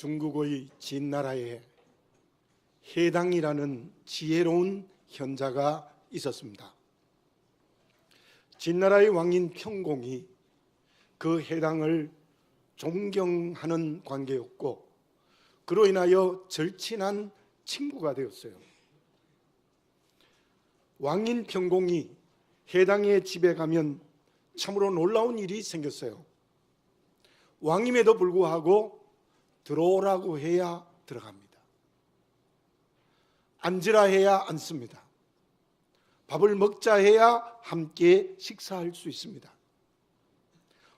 중국의 진나라에 해당이라는 지혜로운 현자가 있었습니다. 진나라의 왕인 평공이 그 해당을 존경하는 관계였고, 그로 인하여 절친한 친구가 되었어요. 왕인 평공이 해당의 집에 가면 참으로 놀라운 일이 생겼어요. 왕임에도 불구하고 들어오라고 해야 들어갑니다. 앉으라 해야 앉습니다. 밥을 먹자 해야 함께 식사할 수 있습니다.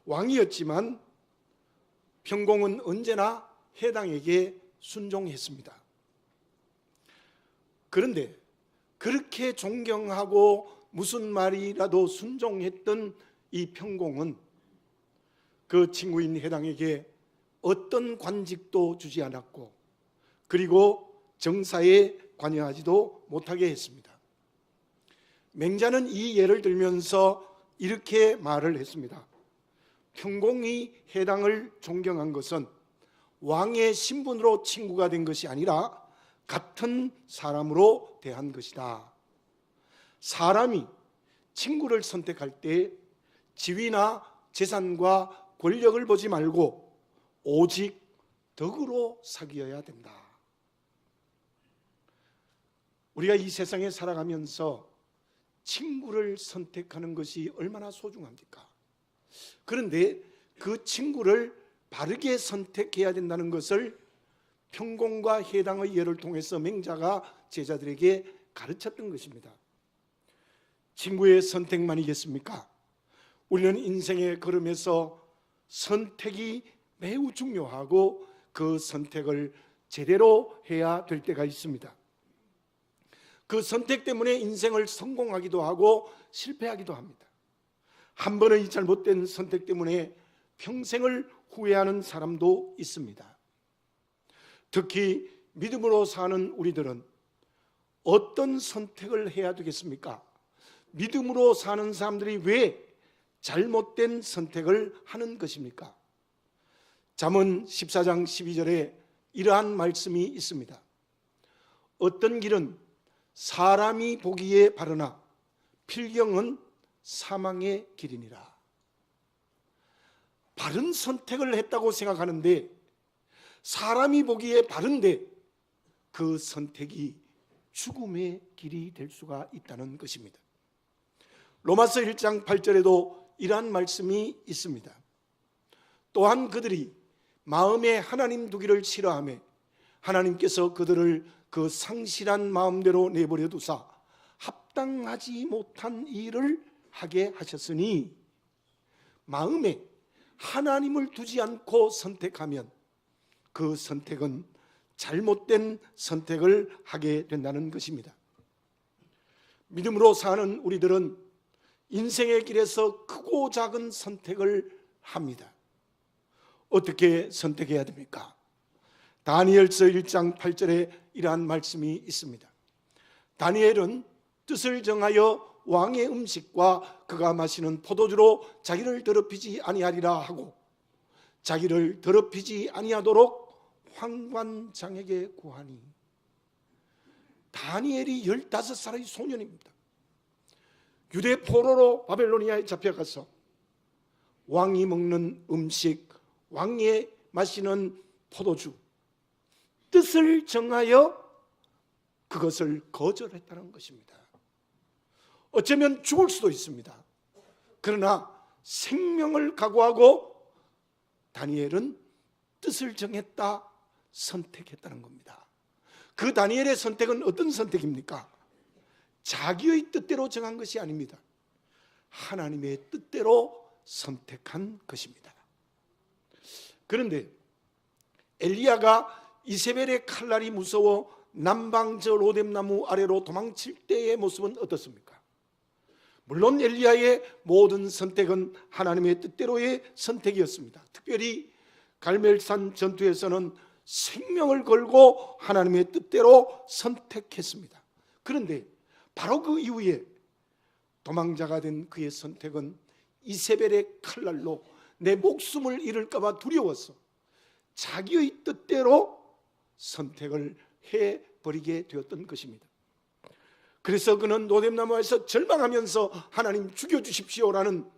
왕이었지만 평공은 언제나 해당에게 순종했습니다. 그런데 그렇게 존경하고 무슨 말이라도 순종했던 이 평공은 그 친구인 해당에게 어떤 관직도 주지 않았고, 그리고 정사에 관여하지도 못하게 했습니다. 맹자는 이 예를 들면서 이렇게 말을 했습니다. 평공이 해당을 존경한 것은 왕의 신분으로 친구가 된 것이 아니라 같은 사람으로 대한 것이다. 사람이 친구를 선택할 때 지위나 재산과 권력을 보지 말고 오직 덕으로 사귀어야 된다. 우리가 이 세상에 살아가면서 친구를 선택하는 것이 얼마나 소중합니까? 그런데 그 친구를 바르게 선택해야 된다는 것을 평공과 해당의 예를 통해서 맹자가 제자들에게 가르쳤던 것입니다. 친구의 선택만이겠습니까? 우리는 인생의 걸음에서 선택이 매우 중요하고 그 선택을 제대로 해야 될 때가 있습니다. 그 선택 때문에 인생을 성공하기도 하고 실패하기도 합니다. 한 번의 잘못된 선택 때문에 평생을 후회하는 사람도 있습니다. 특히 믿음으로 사는 우리들은 어떤 선택을 해야 되겠습니까? 믿음으로 사는 사람들이 왜 잘못된 선택을 하는 것입니까? 잠언 14장 12절에 이러한 말씀이 있습니다. 어떤 길은 사람이 보기에 바르나 필경은 사망의 길이니라. 바른 선택을 했다고 생각하는데 사람이 보기에 바른데 그 선택이 죽음의 길이 될 수가 있다는 것입니다. 로마서 1장 8절에도 이러한 말씀이 있습니다. 또한 그들이 마음에 하나님 두기를 싫어하며 하나님께서 그들을 그 상실한 마음대로 내버려 두사 합당하지 못한 일을 하게 하셨으니, 마음에 하나님을 두지 않고 선택하면 그 선택은 잘못된 선택을 하게 된다는 것입니다. 믿음으로 사는 우리들은 인생의 길에서 크고 작은 선택을 합니다. 어떻게 선택해야 됩니까? 다니엘서 1장 8절에 이러한 말씀이 있습니다. 다니엘은 뜻을 정하여 왕의 음식과 그가 마시는 포도주로 자기를 더럽히지 아니하리라 하고 자기를 더럽히지 아니하도록 황관장에게 구하니. 다니엘이 15살의 소년입니다. 유대 포로로 바벨로니아에 잡혀가서 왕이 먹는 음식, 왕이 마시는 포도주, 뜻을 정하여 그것을 거절했다는 것입니다. 어쩌면 죽을 수도 있습니다. 그러나 생명을 각오하고 다니엘은 뜻을 정했다, 선택했다는 겁니다. 그 다니엘의 선택은 어떤 선택입니까? 자기의 뜻대로 정한 것이 아닙니다. 하나님의 뜻대로 선택한 것입니다. 그런데 엘리야가 이세벨의 칼날이 무서워 남방 저 로뎀나무 아래로 도망칠 때의 모습은 어떻습니까? 물론 엘리야의 모든 선택은 하나님의 뜻대로의 선택이었습니다. 특별히 갈멜산 전투에서는 생명을 걸고 하나님의 뜻대로 선택했습니다. 그런데 바로 그 이후에 도망자가 된 그의 선택은 이세벨의 칼날로 내 목숨을 잃을까 봐 두려워서 자기의 뜻대로 선택을 해버리게 되었던 것입니다. 그래서 그는 노뎀나무에서 절망하면서 하나님 죽여주십시오라는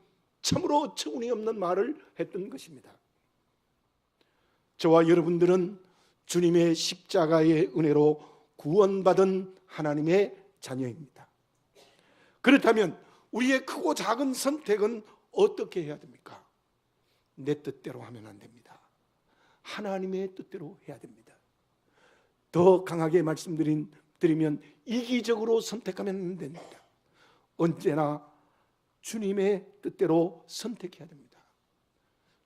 참으로 어처구니 없는 말을 했던 것입니다. 저와 여러분들은 주님의 십자가의 은혜로 구원받은 하나님의 자녀입니다. 그렇다면 우리의 크고 작은 선택은 어떻게 해야 됩니까? 내 뜻대로 하면 안 됩니다. 하나님의 뜻대로 해야 됩니다. 더 강하게 말씀드리면 이기적으로 선택하면 안 됩니다. 언제나 주님의 뜻대로 선택해야 됩니다.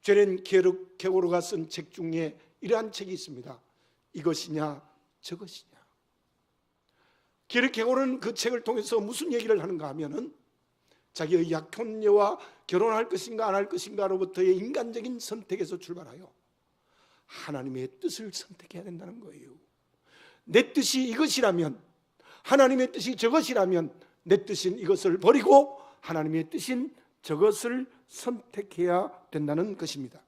죄렌 게고르가 쓴 책 중에 이러한 책이 있습니다. 이것이냐 저것이냐. 게고르는 그 책을 통해서 무슨 얘기를 하는가 하면은 자기의 약혼녀와 결혼할 것인가 안 할 것인가로부터의 인간적인 선택에서 출발하여 하나님의 뜻을 선택해야 된다는 거예요. 내 뜻이 이것이라면, 하나님의 뜻이 저것이라면 내 뜻인 이것을 버리고 하나님의 뜻인 저것을 선택해야 된다는 것입니다.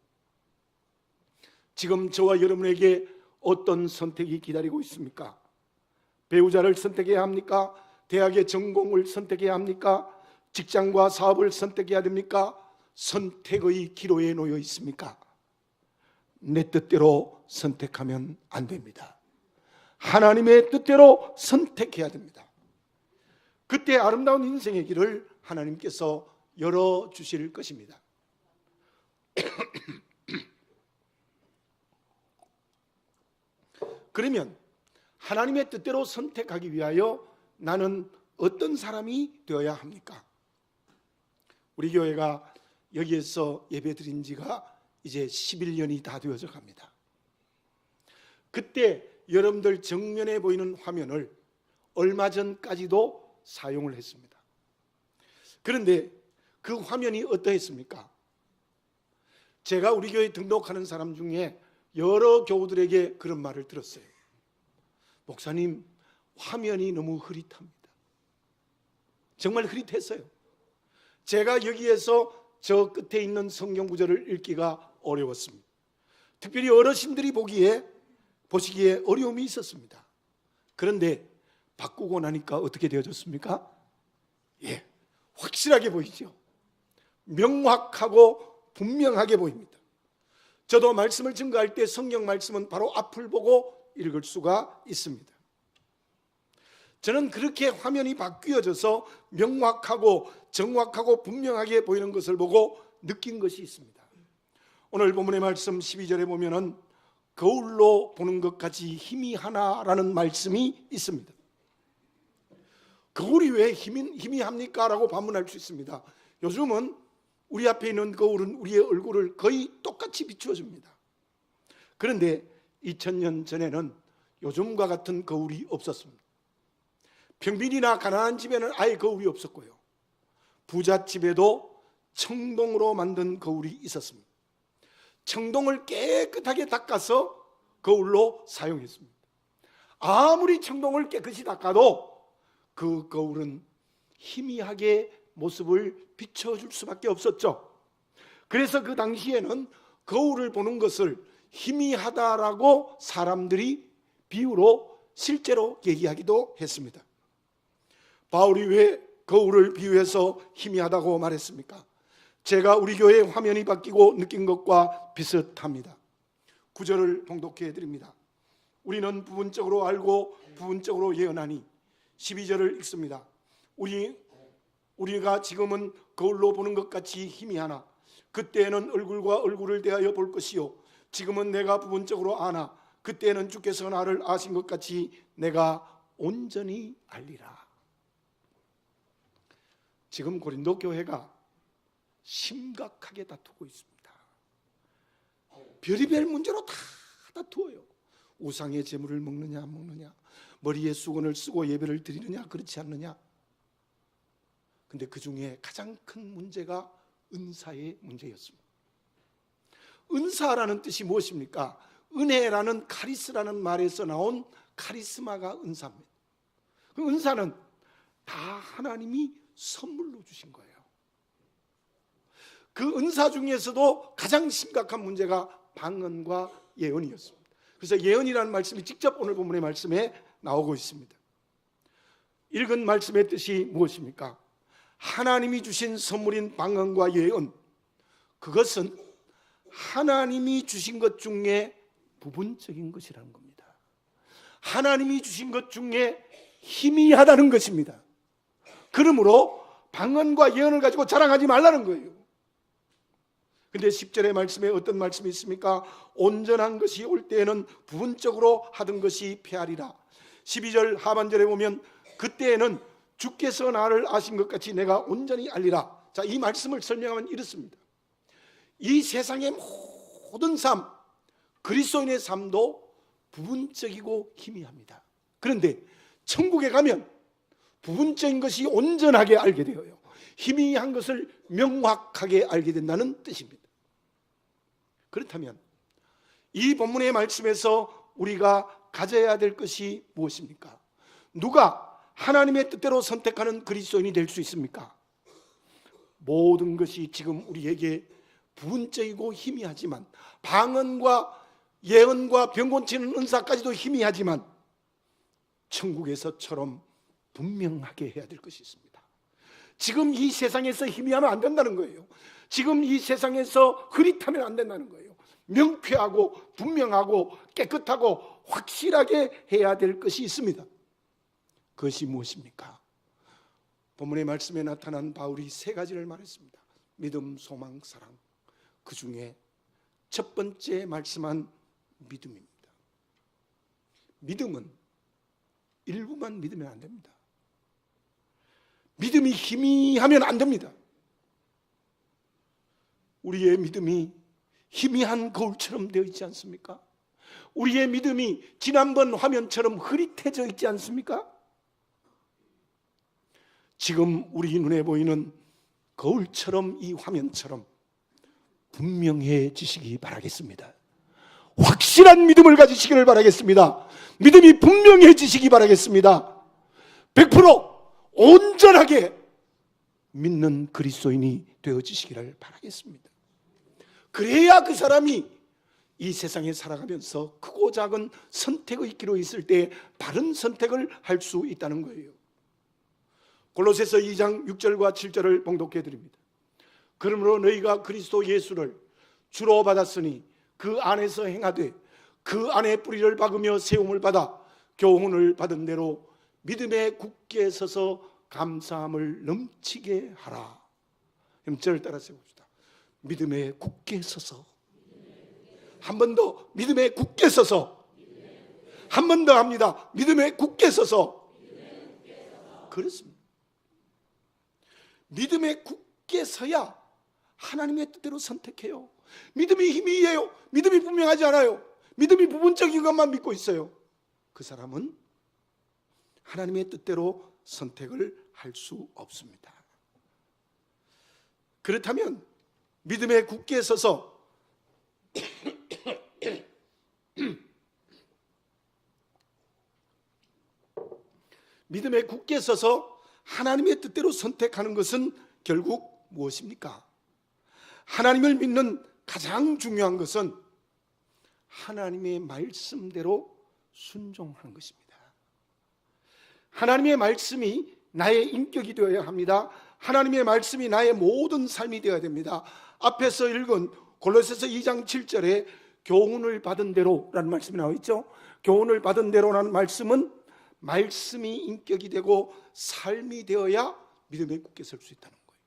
지금 저와 여러분에게 어떤 선택이 기다리고 있습니까? 배우자를 선택해야 합니까? 대학의 전공을 선택해야 합니까? 직장과 사업을 선택해야 됩니까? 선택의 기로에 놓여 있습니까? 내 뜻대로 선택하면 안 됩니다. 하나님의 뜻대로 선택해야 됩니다. 그때 아름다운 인생의 길을 하나님께서 열어주실 것입니다. 그러면 하나님의 뜻대로 선택하기 위하여 나는 어떤 사람이 되어야 합니까? 우리 교회가 여기에서 예배드린 지가 이제 11년이 다 되어져 갑니다. 그때 여러분들 정면에 보이는 화면을 얼마 전까지도 사용을 했습니다. 그런데 그 화면이 어떠했습니까? 제가 우리 교회 등록하는 사람 중에 여러 교우들에게 그런 말을 들었어요. 목사님, 화면이 너무 흐릿합니다. 정말 흐릿했어요. 제가 여기에서 저 끝에 있는 성경 구절을 읽기가 어려웠습니다. 특별히 어르신들이 보시기에 어려움이 있었습니다. 그런데 바꾸고 나니까 어떻게 되어졌습니까? 확실하게 보이죠. 명확하고 분명하게 보입니다. 저도 말씀을 증거할 때 성경 말씀은 바로 앞을 보고 읽을 수가 있습니다. 저는 그렇게 화면이 바뀌어져서 명확하고 정확하고 분명하게 보이는 것을 보고 느낀 것이 있습니다. 오늘 본문의 말씀 12절에 보면은 거울로 보는 것 같이 희미하나라는 말씀이 있습니다. 거울이 왜 희미합니까? 라고 반문할 수 있습니다. 요즘은 우리 앞에 있는 거울은 우리의 얼굴을 거의 똑같이 비추어줍니다. 그런데 2000년 전에는 요즘과 같은 거울이 없었습니다. 평민이나 가난한 집에는 아예 거울이 없었고요. 부잣집에도 청동으로 만든 거울이 있었습니다. 청동을 깨끗하게 닦아서 거울로 사용했습니다. 아무리 청동을 깨끗이 닦아도 그 거울은 희미하게 모습을 비춰줄 수밖에 없었죠. 그래서 그 당시에는 거울을 보는 것을 희미하다라고 사람들이 비유로 실제로 얘기하기도 했습니다. 바울이 왜 거울을 비유해서 희미하다고 말했습니까? 제가 우리 교회 화면이 바뀌고 느낀 것과 비슷합니다. 9절을 봉독해 드립니다. 우리는 부분적으로 알고 부분적으로 예언하니 12절을 읽습니다. 우리가 지금은 거울로 보는 것 같이 희미하나 그때에는 얼굴과 얼굴을 대하여 볼 것이요 지금은 내가 부분적으로 아나 그때에는 주께서 나를 아신 것 같이 내가 온전히 알리라. 지금 고린도 교회가 심각하게 다투고 있습니다. 별의별 문제로 다 다투어요. 우상의 제물을 먹느냐 안 먹느냐, 머리에 수건을 쓰고 예배를 드리느냐 그렇지 않느냐. 근데 그 중에 가장 큰 문제가 은사의 문제였습니다. 은사라는 뜻이 무엇입니까? 은혜라는 카리스라는 말에서 나온 카리스마가 은사입니다. 그 은사는 다 하나님이 선물로 주신 거예요. 그 은사 중에서도 가장 심각한 문제가 방언과 예언이었습니다. 그래서 예언이라는 말씀이 직접 오늘 본문의 말씀에 나오고 있습니다. 읽은 말씀의 뜻이 무엇입니까? 하나님이 주신 선물인 방언과 예언, 그것은 하나님이 주신 것 중에 부분적인 것이라는 겁니다. 하나님이 주신 것 중에 희미하다는 것입니다. 그러므로 방언과 예언을 가지고 자랑하지 말라는 거예요. 근데 10절의 말씀에 어떤 말씀이 있습니까? 온전한 것이 올 때에는 부분적으로 하던 것이 패하리라. 12절 하반절에 보면 그때에는 주께서 나를 아신 것 같이 내가 온전히 알리라. 자, 이 말씀을 설명하면 이렇습니다. 이 세상의 모든 삶, 그리스도인의 삶도 부분적이고 희미합니다. 그런데 천국에 가면 부분적인 것이 온전하게 알게 되어요. 희미한 것을 명확하게 알게 된다는 뜻입니다. 그렇다면 이 본문의 말씀에서 우리가 가져야 될 것이 무엇입니까? 누가 하나님의 뜻대로 선택하는 그리스도인이 될 수 있습니까? 모든 것이 지금 우리에게 부분적이고 희미하지만, 방언과 예언과 병고치는 은사까지도 희미하지만 천국에서처럼 분명하게 해야 될 것이 있습니다. 지금 이 세상에서 희미하면 안 된다는 거예요. 지금 이 세상에서 흐릿하면 안 된다는 거예요. 명쾌하고 분명하고 깨끗하고 확실하게 해야 될 것이 있습니다. 그것이 무엇입니까? 본문의 말씀에 나타난 바울이 세 가지를 말했습니다. 믿음, 소망, 사랑. 그 중에 첫 번째 말씀한 믿음입니다. 믿음은 일부만 믿으면 안 됩니다. 믿음이 희미하면 안 됩니다. 우리의 믿음이 희미한 거울처럼 되어 있지 않습니까? 우리의 믿음이 지난번 화면처럼 흐릿해져 있지 않습니까? 지금 우리 눈에 보이는 거울처럼, 이 화면처럼 분명해지시기 바라겠습니다. 확실한 믿음을 가지시기를 바라겠습니다. 믿음이 분명해지시기 바라겠습니다. 100% 온전하게 믿는 그리스도인이 되어지시기를 바라겠습니다. 그래야 그 사람이 이 세상에 살아가면서 크고 작은 선택의 길로 있을 때 바른 선택을 할 수 있다는 거예요. 골로새서 2장 6절과 7절을 봉독해 드립니다. 그러므로 너희가 그리스도 예수를 주로 받았으니 그 안에서 행하되 그 안에 뿌리를 박으며 세움을 받아 교훈을 받은 대로 믿음에 굳게 서서 감사함을 넘치게 하라. 그럼 저를 따라서 봅시다. 믿음에 굳게 서서. 한 번 더. 믿음에 굳게 서서. 한 번 더 합니다. 믿음에 굳게 서서. 그렇습니다. 믿음에 굳게 서야 하나님의 뜻대로 선택해요. 믿음이 희미해요. 믿음이 분명하지 않아요. 믿음이 부분적인 것만 믿고 있어요. 그 사람은 하나님의 뜻대로 선택을 할 수 없습니다. 그렇다면 믿음에 굳게 서서 믿음에 굳게 서서 하나님의 뜻대로 선택하는 것은 결국 무엇입니까? 하나님을 믿는 가장 중요한 것은 하나님의 말씀대로 순종하는 것입니다. 하나님의 말씀이 나의 인격이 되어야 합니다. 하나님의 말씀이 나의 모든 삶이 되어야 됩니다. 앞에서 읽은 골로새서 2장 7절에 교훈을 받은 대로라는 말씀이 나와 있죠. 교훈을 받은 대로라는 말씀은 말씀이 인격이 되고 삶이 되어야 믿음에 굳게 설 수 있다는 거예요.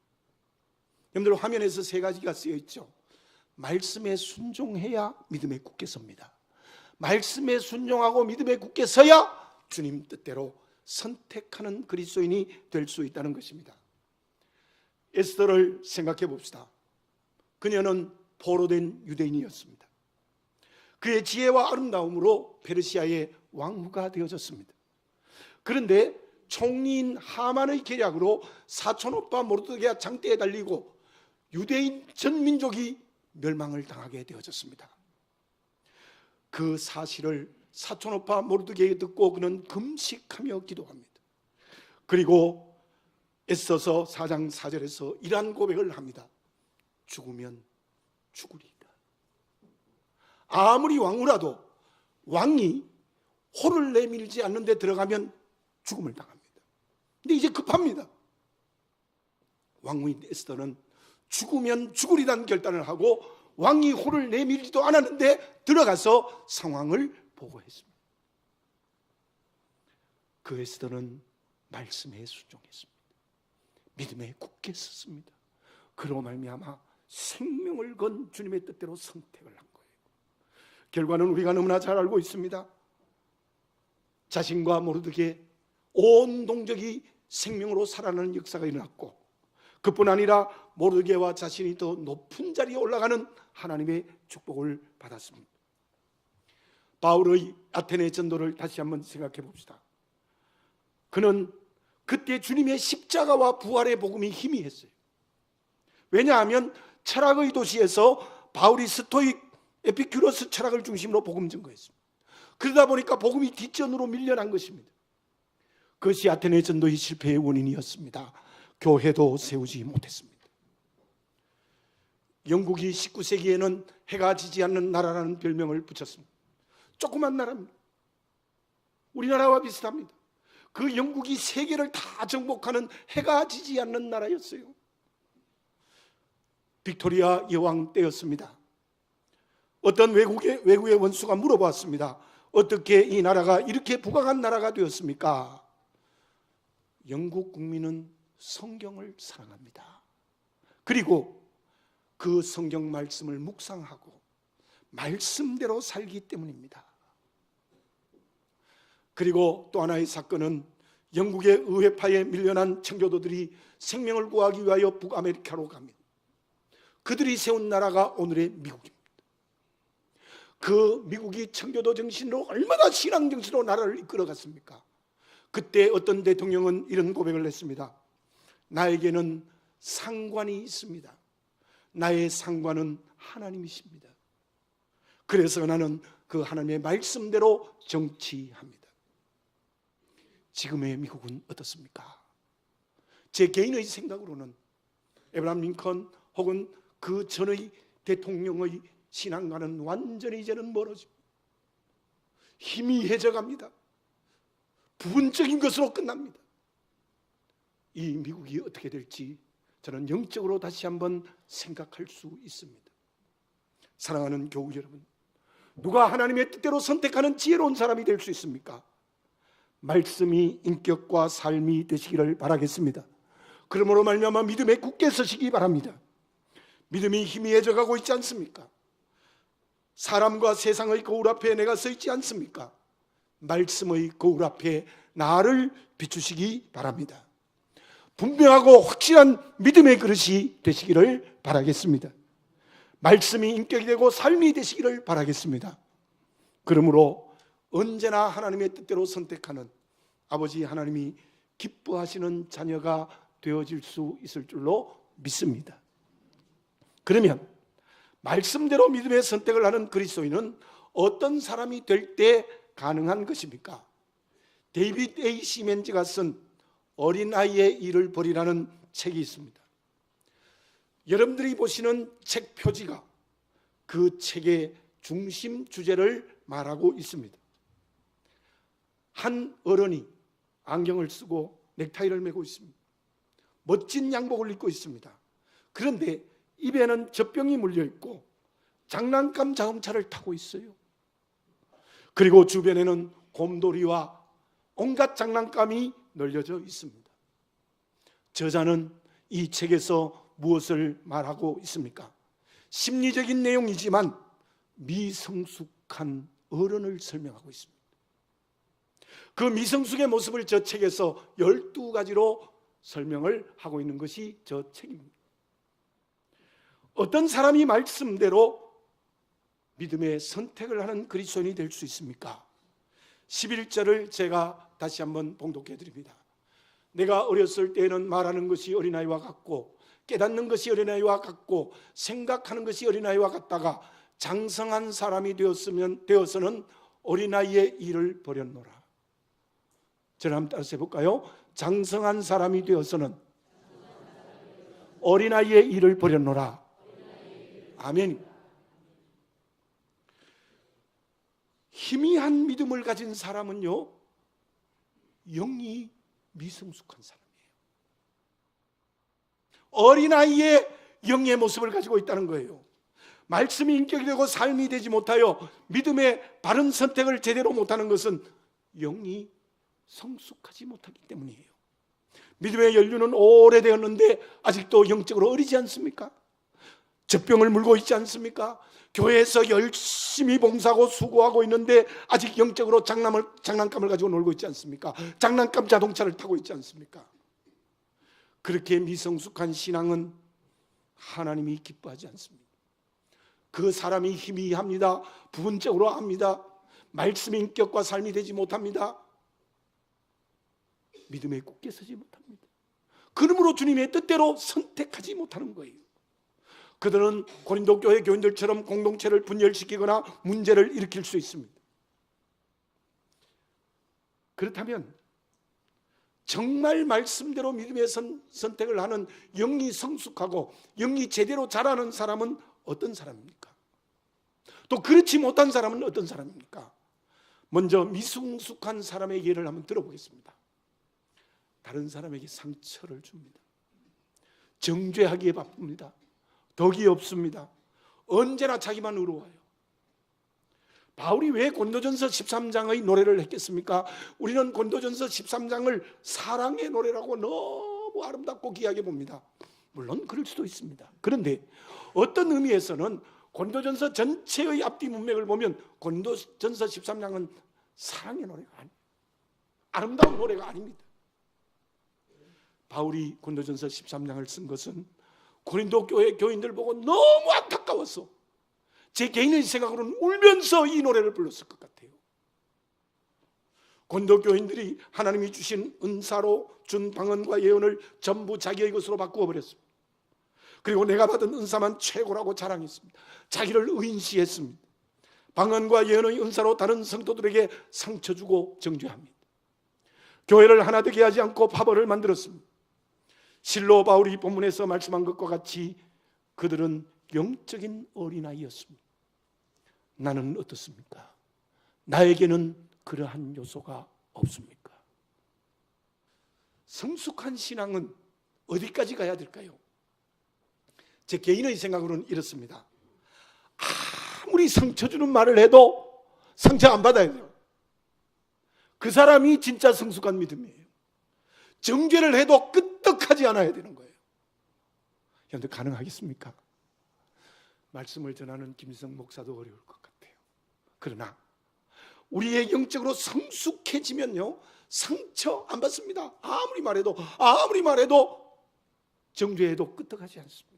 여러분들 화면에서 세 가지가 쓰여 있죠. 말씀에 순종해야 믿음에 굳게 섭니다. 말씀에 순종하고 믿음에 굳게 서야 주님 뜻대로 선택하는 그리스도인이 될 수 있다는 것입니다. 에스더를 생각해 봅시다. 그녀는 포로된 유대인이었습니다. 그의 지혜와 아름다움으로 페르시아의 왕후가 되어졌습니다. 그런데 총리인 하만의 계략으로 사촌오빠 모르드게가 장대에 달리고 유대인 전 민족이 멸망을 당하게 되어졌습니다. 그 사실을 사촌오빠 모르드게가 듣고 그는 금식하며 기도합니다. 그리고 에스더서 4장 4절에서 이러한 고백을 합니다. 죽으면 죽으리이다. 아무리 왕후라도 왕이 호를 내밀지 않는 데 들어가면 죽음을 당합니다. 근데 이제 급합니다. 왕후인 에스더는 죽으면 죽으리란 결단을 하고 왕이 호를 내밀지도 않았는데 들어가서 상황을 보고했습니다. 그 에스더는 말씀에 순종했습니다. 믿음에 굳게 섰습니다. 그로 말미암아 생명을 건 주님의 뜻대로 선택을 한 거예요. 결과는 우리가 너무나 잘 알고 있습니다. 자신과 모르드게 온 동족이 생명으로 살아나는 역사가 일어났고, 그뿐 아니라 모르드게와 자신이 더 높은 자리에 올라가는 하나님의 축복을 받았습니다. 바울의 아테네 전도를 다시 한번 생각해 봅시다. 그는 그때 주님의 십자가와 부활의 복음이 희미했어요. 왜냐하면 철학의 도시에서 바울이 스토익 에피큐로스 철학을 중심으로 복음 전거했습니다. 그러다 보니까 복음이 뒷전으로 밀려난 것입니다. 그것이 아테네 전도의 실패의 원인이었습니다. 교회도 세우지 못했습니다. 영국이 19세기에는 해가 지지 않는 나라라는 별명을 붙였습니다. 조그만 나라입니다. 우리나라와 비슷합니다. 그 영국이 세계를 다 정복하는 해가 지지 않는 나라였어요. 빅토리아 여왕 때였습니다. 어떤 외국의 원수가 물어봤습니다. 어떻게 이 나라가 이렇게 부강한 나라가 되었습니까? 영국 국민은 성경을 사랑합니다. 그리고 그 성경 말씀을 묵상하고 말씀대로 살기 때문입니다. 그리고 또 하나의 사건은 영국의 의회파에 밀려난 청교도들이 생명을 구하기 위하여 북아메리카로 갑니다. 그들이 세운 나라가 오늘의 미국입니다. 그 미국이 청교도 정신으로 얼마나 신앙 정신으로 나라를 이끌어갔습니까? 그때 어떤 대통령은 이런 고백을 했습니다. 나에게는 상관이 있습니다. 나의 상관은 하나님이십니다. 그래서 나는 그 하나님의 말씀대로 정치합니다. 지금의 미국은 어떻습니까? 제 개인의 생각으로는 에브라함 링컨 혹은 그 전의 대통령의 신앙과는 완전히 이제는 멀어지고 희미해져 갑니다. 부분적인 것으로 끝납니다. 이 미국이 어떻게 될지 저는 영적으로 다시 한번 생각할 수 있습니다. 사랑하는 교우 여러분, 누가 하나님의 뜻대로 선택하는 지혜로운 사람이 될 수 있습니까? 말씀이 인격과 삶이 되시기를 바라겠습니다. 그러므로 말미암아 믿음에 굳게 서시기 바랍니다. 믿음이 희미해져 가고 있지 않습니까? 사람과 세상의 거울 앞에 내가 서 있지 않습니까? 말씀의 거울 앞에 나를 비추시기 바랍니다. 분명하고 확실한 믿음의 그릇이 되시기를 바라겠습니다. 말씀이 인격이 되고 삶이 되시기를 바라겠습니다. 그러므로 언제나 하나님의 뜻대로 선택하는 아버지 하나님이 기뻐하시는 자녀가 되어질 수 있을 줄로 믿습니다. 그러면 말씀대로 믿음의 선택을 하는 그리스도인은 어떤 사람이 될 때 가능한 것입니까? 데이비드 A. 시멘즈가 쓴 어린아이의 일을 버리라는 책이 있습니다. 여러분들이 보시는 책 표지가 그 책의 중심 주제를 말하고 있습니다. 한 어른이 안경을 쓰고 넥타이를 메고 있습니다. 멋진 양복을 입고 있습니다. 그런데 입에는 젖병이 물려 있고 장난감 자동차를 타고 있어요. 그리고 주변에는 곰돌이와 온갖 장난감이 널려져 있습니다. 저자는 이 책에서 무엇을 말하고 있습니까? 심리적인 내용이지만 미성숙한 어른을 설명하고 있습니다. 그 미성숙의 모습을 저 책에서 12가지로 설명을 하고 있는 것이 저 책입니다. 어떤 사람이 말씀대로 믿음의 선택을 하는 그리스도인이 될 수 있습니까? 11절을 제가 다시 한번 봉독해 드립니다. 내가 어렸을 때에는 말하는 것이 어린아이와 같고 깨닫는 것이 어린아이와 같고 생각하는 것이 어린아이와 같다가 장성한 사람이 되어서는 어린아이의 일을 버렸노라. 저를 한번 따라서 해볼까요? 장성한 사람이 되어서는 어린아이의 일을 버렸노라. 아멘. 희미한 믿음을 가진 사람은요, 영이 미성숙한 사람이에요. 어린아이의 영의 모습을 가지고 있다는 거예요. 말씀이 인격이 되고 삶이 되지 못하여 믿음의 바른 선택을 제대로 못하는 것은 영이 성숙하지 못하기 때문이에요. 믿음의 연륜은 오래되었는데 아직도 영적으로 어리지 않습니까? 젖병을 물고 있지 않습니까? 교회에서 열심히 봉사하고 수고하고 있는데 아직 영적으로 장난감을 가지고 놀고 있지 않습니까? 장난감 자동차를 타고 있지 않습니까? 그렇게 미성숙한 신앙은 하나님이 기뻐하지 않습니다. 그 사람이 희미합니다. 부분적으로 합니다. 말씀의 인격과 삶이 되지 못합니다. 믿음에 굳게 서지 못합니다. 그러므로 주님의 뜻대로 선택하지 못하는 거예요. 그들은 고린도 교회 교인들처럼 공동체를 분열시키거나 문제를 일으킬 수 있습니다. 그렇다면 정말 말씀대로 믿음의 선택을 하는 영이 성숙하고 영이 제대로 자라는 사람은 어떤 사람입니까? 또 그렇지 못한 사람은 어떤 사람입니까? 먼저 미성숙한 사람의 예를 한번 들어보겠습니다. 다른 사람에게 상처를 줍니다. 정죄하기에 바쁩니다. 덕이 없습니다. 언제나 자기만 의로워요. 바울이 왜 고린도전서 13장의 노래를 했겠습니까? 우리는 고린도전서 13장을 사랑의 노래라고 너무 아름답고 귀하게 봅니다. 물론 그럴 수도 있습니다. 그런데 어떤 의미에서는 고린도전서 전체의 앞뒤 문맥을 보면 고린도전서 13장은 사랑의 노래가 아니에요. 아름다운 노래가 아닙니다. 바울이 고린도전서 13장을 쓴 것은 고린도 교회 교인들 보고 너무 안타까워서 제 개인의 생각으로는 울면서 이 노래를 불렀을 것 같아요. 고린도 교인들이 하나님이 주신 은사로 준 방언과 예언을 전부 자기의 것으로 바꾸어 버렸습니다. 그리고 내가 받은 은사만 최고라고 자랑했습니다. 자기를 의인시했습니다. 방언과 예언의 은사로 다른 성도들에게 상처 주고 정죄합니다. 교회를 하나 되게 하지 않고 파벌을 만들었습니다. 실로 바울이 본문에서 말씀한 것과 같이 그들은 영적인 어린아이였습니다. 나는 어떻습니까? 나에게는 그러한 요소가 없습니까? 성숙한 신앙은 어디까지 가야 될까요? 제 개인의 생각으로는 이렇습니다. 아무리 상처 주는 말을 해도 상처 안 받아야 돼요. 그 사람이 진짜 성숙한 믿음이에요. 정죄를 해도 끄떡하지 않아야 되는 거예요. 여러분들 가능하겠습니까? 말씀을 전하는 김성 목사도 어려울 것 같아요. 그러나 우리의 영적으로 성숙해지면요, 상처 안 받습니다. 아무리 말해도 정죄해도 끄떡하지 않습니다.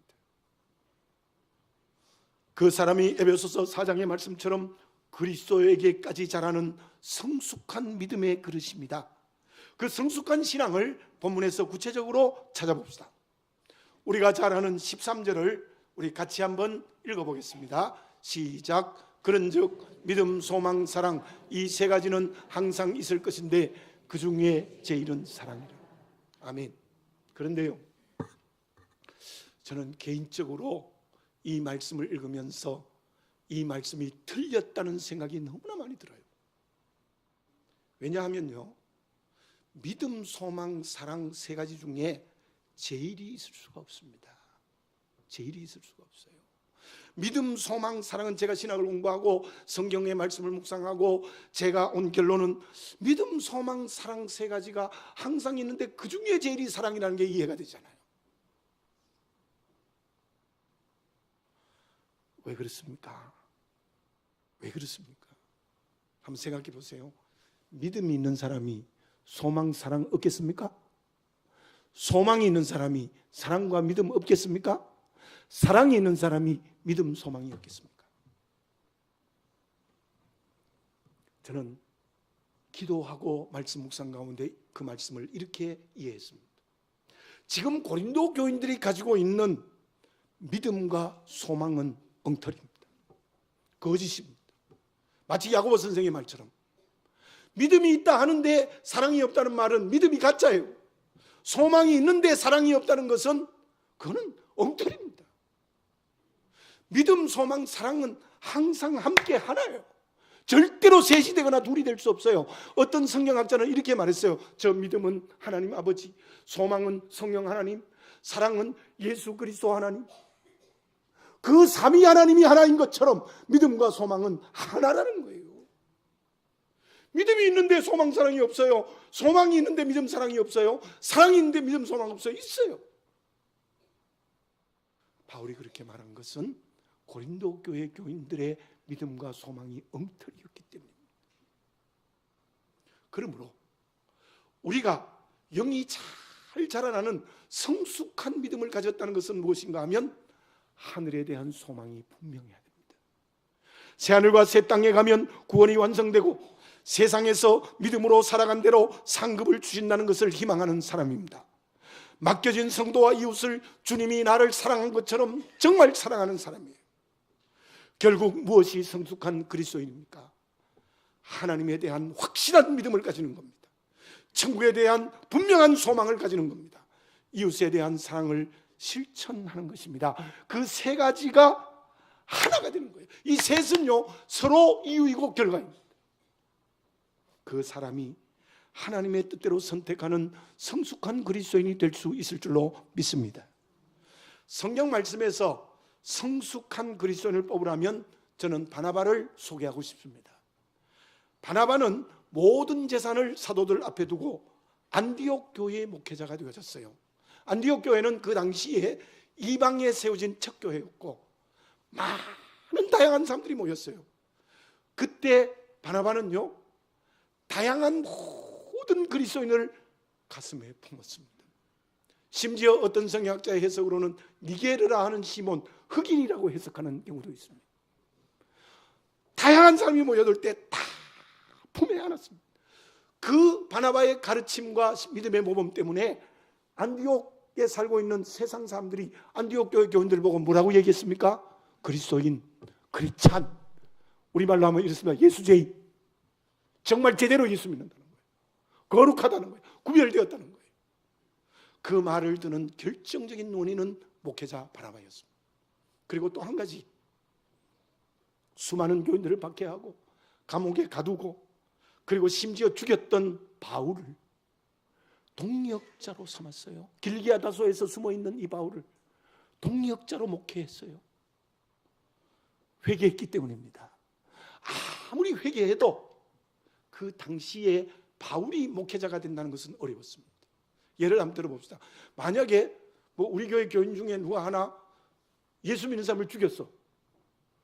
그 사람이 에베소서 4장의 말씀처럼 그리스도에게까지 자라는 성숙한 믿음의 그릇입니다. 그 성숙한 신앙을 본문에서 구체적으로 찾아봅시다. 우리가 잘 아는 13절을 우리 같이 한번 읽어보겠습니다. 시작. 그런즉 믿음, 소망, 사랑 이 세 가지는 항상 있을 것인데 그 중에 제일은 사랑이라. 아멘. 그런데요, 저는 개인적으로 이 말씀을 읽으면서 이 말씀이 틀렸다는 생각이 너무나 많이 들어요. 왜냐하면요, 믿음, 소망, 사랑 세 가지 중에 제일이 있을 수가 없습니다. 제일이 있을 수가 없어요. 믿음, 소망, 사랑은 제가 신학을 공부하고 성경의 말씀을 묵상하고 제가 온 결론은 믿음, 소망, 사랑 세 가지가 항상 있는데 그 중에 제일이 사랑이라는 게 이해가 되잖아요. 왜 그렇습니까? 왜 그렇습니까? 한번 생각해 보세요. 믿음이 있는 사람이 소망, 사랑 없겠습니까? 소망이 있는 사람이 사랑과 믿음 없겠습니까? 사랑이 있는 사람이 믿음, 소망이 없겠습니까? 저는 기도하고 말씀 묵상 가운데 그 말씀을 이렇게 이해했습니다. 지금 고린도 교인들이 가지고 있는 믿음과 소망은 엉터리입니다. 거짓입니다. 마치 야고보 선생의 말처럼 믿음이 있다 하는데 사랑이 없다는 말은 믿음이 가짜예요. 소망이 있는데 사랑이 없다는 것은 그거는 엉터리입니다. 믿음, 소망, 사랑은 항상 함께 하나예요. 절대로 셋이 되거나 둘이 될 수 없어요. 어떤 성경학자는 이렇게 말했어요. 저 믿음은 하나님 아버지, 소망은 성령 하나님, 사랑은 예수 그리스도 하나님. 그 삼위 하나님이 하나인 것처럼 믿음과 소망은 하나라는 거예요. 믿음이 있는데 소망 사랑이 없어요. 소망이 있는데 믿음 사랑이 없어요. 사랑이 있는데 믿음 소망 없어요. 있어요. 바울이 그렇게 말한 것은 고린도 교회 교인들의 믿음과 소망이 엉터리였기 때문입니다. 그러므로 우리가 영이 잘 자라나는 성숙한 믿음을 가졌다는 것은 무엇인가 하면 하늘에 대한 소망이 분명해야 됩니다. 새하늘과 새 땅에 가면 구원이 완성되고 세상에서 믿음으로 살아간 대로 상급을 주신다는 것을 희망하는 사람입니다. 맡겨진 성도와 이웃을 주님이 나를 사랑한 것처럼 정말 사랑하는 사람이에요. 결국 무엇이 성숙한 그리스도인입니까? 하나님에 대한 확실한 믿음을 가지는 겁니다. 천국에 대한 분명한 소망을 가지는 겁니다. 이웃에 대한 사랑을 실천하는 것입니다. 그 세 가지가 하나가 되는 거예요. 이 셋은요 서로 이유이고 결과입니다. 그 사람이 하나님의 뜻대로 선택하는 성숙한 그리스도인이 될 수 있을 줄로 믿습니다. 성경 말씀에서 성숙한 그리스도인을 뽑으라면 저는 바나바를 소개하고 싶습니다. 바나바는 모든 재산을 사도들 앞에 두고 안디옥 교회의 목회자가 되어졌어요. 안디옥 교회는 그 당시에 이방에 세워진 첫 교회였고 많은 다양한 사람들이 모였어요. 그때 바나바는요 다양한 모든 그리스도인을 가슴에 품었습니다. 심지어 어떤 성경학자의 해석으로는 니게르라 하는 시몬, 흑인이라고 해석하는 경우도 있습니다. 다양한 사람이 모여들 때 다 품에 안았습니다. 그 바나바의 가르침과 믿음의 모범 때문에 안디옥에 살고 있는 세상 사람들이 안디옥 교회 교인들 보고 뭐라고 얘기했습니까? 그리스도인, 크리스찬, 우리말로 하면 이렇습니다. 예수제이. 정말 제대로 예수 믿는다는 거예요. 거룩하다는 거예요. 구별되었다는 거예요. 그 말을 듣는 결정적인 원인은 목회자 바나바였습니다. 그리고 또 한 가지, 수많은 교인들을 박해하고 감옥에 가두고 그리고 심지어 죽였던 바울을 동역자로 삼았어요. 길기아 다소에서 숨어있는 이 바울을 동역자로 목회했어요. 회개했기 때문입니다. 아무리 회개해도 그 당시에 바울이 목회자가 된다는 것은 어려웠습니다. 예를 한번 들어봅시다. 만약에 우리 교회 교인 중에 누가 하나 예수 믿는 사람을 죽였어.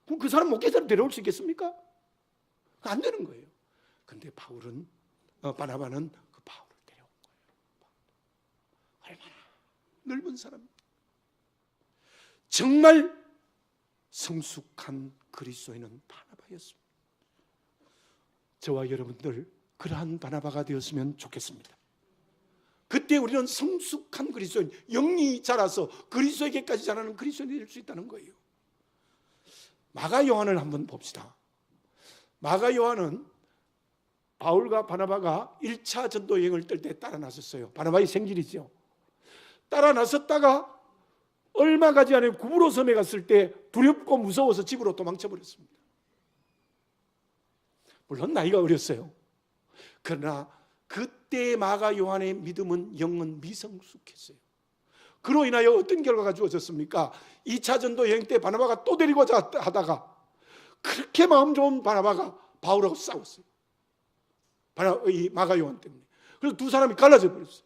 그럼 그 사람 목회자로 데려올 수 있겠습니까? 안 되는 거예요. 근데 바나바는 그 바울을 데려온 거예요. 얼마나 넓은 사람입니다. 정말 성숙한 그리스도인은 바나바였습니다. 저와 여러분들 그러한 바나바가 되었으면 좋겠습니다. 그때 우리는 성숙한 그리스도인, 영이 자라서 그리스도에게까지 자라는 그리스도인이 될 수 있다는 거예요. 마가 요한을 한번 봅시다. 마가 요한은 바울과 바나바가 1차 전도 여행을 뜰 때 따라 나섰어요. 바나바의 생일이죠. 따라 나섰다가 얼마 가지 않은 구브로 섬에 갔을 때 두렵고 무서워서 집으로 도망쳐 버렸습니다. 물론 나이가 어렸어요. 그러나 그때 마가 요한의 믿음은 영은 미성숙했어요. 그로 인하여 어떤 결과가 주어졌습니까? 2차 전도 여행 때 바나바가 또 데리고자 하다가 그렇게 마음 좋은 바나바가 바울하고 싸웠어요. 이 마가 요한 때문에. 그래서 두 사람이 갈라져 버렸어요.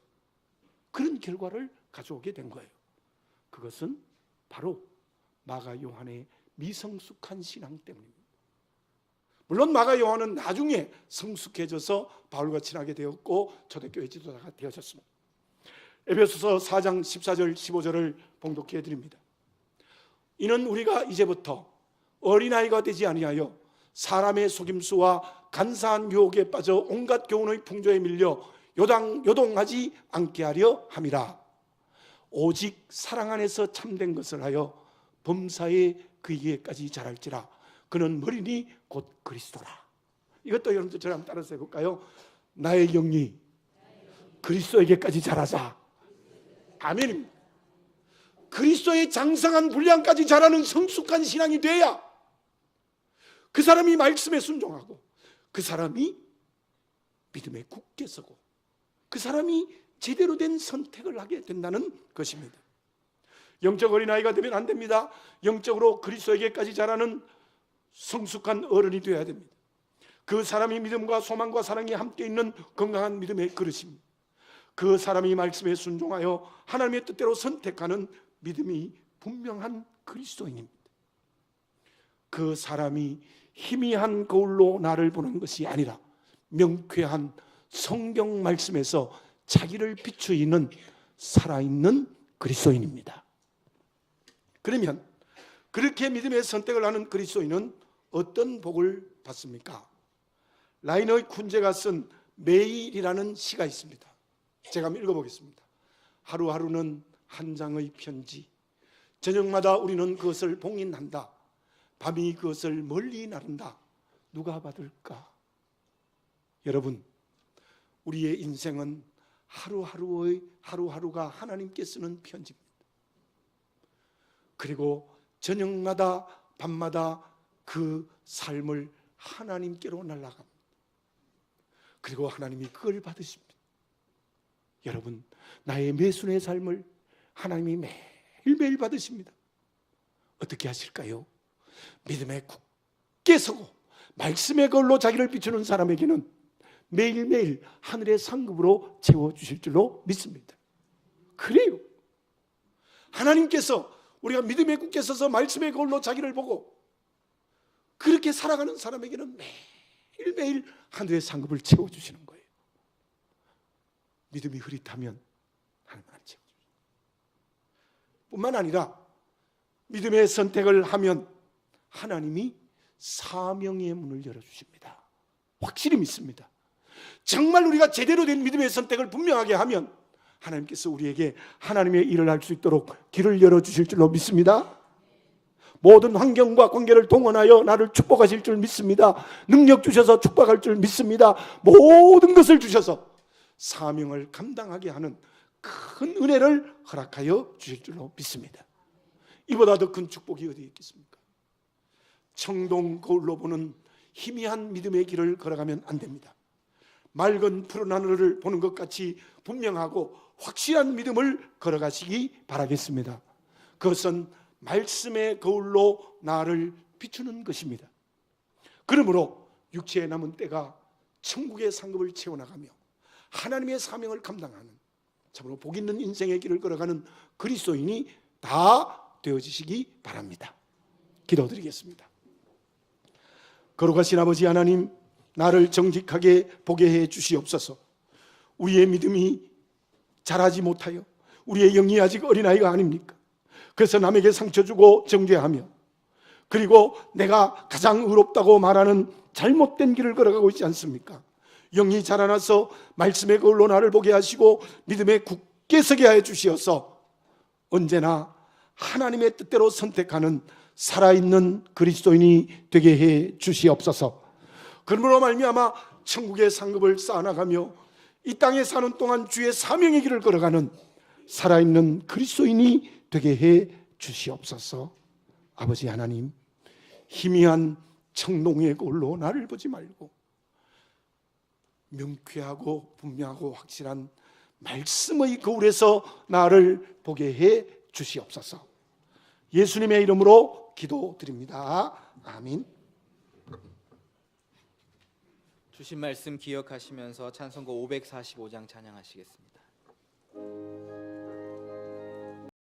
그런 결과를 가져오게 된 거예요. 그것은 바로 마가 요한의 미성숙한 신앙 때문입니다. 물론 마가 요한은 나중에 성숙해져서 바울과 친하게 되었고 초대교회 지도자가 되어졌습니다. 에베소서 4장 14절 15절을 봉독해 드립니다. 이는 우리가 이제부터 어린아이가 되지 아니하여 사람의 속임수와 간사한 유혹에 빠져 온갖 교훈의 풍조에 밀려 요동하지 않게 하려 함이라. 오직 사랑 안에서 참된 것을 하여 범사에 그에게까지 자랄지라. 그는 머리니 곧 그리스도라. 이것도 여러분들 저랑 따라서 해볼까요? 나의 영이 그리스도에게까지 자라자. 아멘입니다. 그리스도의 장성한 분량까지 자라는 성숙한 신앙이 돼야 그 사람이 말씀에 순종하고 그 사람이 믿음에 굳게 서고 그 사람이 제대로 된 선택을 하게 된다는 것입니다. 영적 어린아이가 되면 안 됩니다. 영적으로 그리스도에게까지 자라는 성숙한 어른이 되어야 됩니다. 그 사람이 믿음과 소망과 사랑이 함께 있는 건강한 믿음의 그릇입니다. 그 사람이 말씀에 순종하여 하나님의 뜻대로 선택하는 믿음이 분명한 그리스도인입니다. 그 사람이 희미한 거울로 나를 보는 것이 아니라 명쾌한 성경 말씀에서 자기를 비추이는 살아있는 그리스도인입니다. 그러면 그렇게 믿음의 선택을 하는 그리스도인은 어떤 복을 받습니까? 라이너 쿤제가 쓴 매일이라는 시가 있습니다. 제가 한번 읽어보겠습니다. 하루하루는 한 장의 편지, 저녁마다 우리는 그것을 봉인한다. 밤이 그것을 멀리 나른다. 누가 받을까? 여러분, 우리의 인생은 하루하루가 하나님께 쓰는 편지입니다. 그리고 저녁마다 밤마다 그 삶을 하나님께로 날아갑니다. 그리고 하나님이 그걸 받으십니다. 여러분, 나의 매순의 삶을 하나님이 매일매일 받으십니다. 어떻게 하실까요? 믿음에 굳게 서고 말씀의 걸로 자기를 비추는 사람에게는 매일매일 하늘의 상급으로 채워주실 줄로 믿습니다. 그래요. 하나님께서 우리가 믿음에 굳게 서서 말씀의 걸로 자기를 보고 그렇게 살아가는 사람에게는 매일매일 하늘의 상급을 채워주시는 거예요. 믿음이 흐릿하면 하나님은 안 채워주세요. 뿐만 아니라 믿음의 선택을 하면 하나님이 사명의 문을 열어주십니다. 확실히 믿습니다. 정말 우리가 제대로 된 믿음의 선택을 분명하게 하면 하나님께서 우리에게 하나님의 일을 할 수 있도록 길을 열어주실 줄로 믿습니다. 모든 환경과 관계를 동원하여 나를 축복하실 줄 믿습니다. 능력 주셔서 축복할 줄 믿습니다. 모든 것을 주셔서 사명을 감당하게 하는 큰 은혜를 허락하여 주실 줄로 믿습니다. 이보다 더 큰 축복이 어디 있겠습니까? 청동 거울로 보는 희미한 믿음의 길을 걸어가면 안 됩니다. 맑은 푸른 하늘을 보는 것 같이 분명하고 확실한 믿음을 걸어가시기 바라겠습니다. 그것은 말씀의 거울로 나를 비추는 것입니다. 그러므로 육체에 남은 때가 천국의 상급을 채워나가며 하나님의 사명을 감당하는 참으로 복 있는 인생의 길을 걸어가는 그리스도인이 다 되어지시기 바랍니다. 기도드리겠습니다. 거룩하신 아버지 하나님, 나를 정직하게 보게 해 주시옵소서. 우리의 믿음이 자라지 못하여 우리의 영이 아직 어린아이가 아닙니까? 그래서 남에게 상처 주고 정죄하며 그리고 내가 가장 의롭다고 말하는 잘못된 길을 걸어가고 있지 않습니까? 영이 자라나서 말씀의 거울로 나를 보게 하시고 믿음에 굳게 서게 하여 주시어서 언제나 하나님의 뜻대로 선택하는 살아있는 그리스도인이 되게 해 주시옵소서. 그러므로 말미암아 천국의 상급을 쌓아나가며 이 땅에 사는 동안 주의 사명의 길을 걸어가는 살아있는 그리스도인이 되게 해 주시옵소서. 아버지 하나님, 희미한 청동의 거울로 나를 보지 말고 명쾌하고 분명하고 확실한 말씀의 거울에서 나를 보게 해 주시옵소서. 예수님의 이름으로 기도드립니다. 아멘. 주신 말씀 기억하시면서 찬송가 545장 찬양하시겠습니다.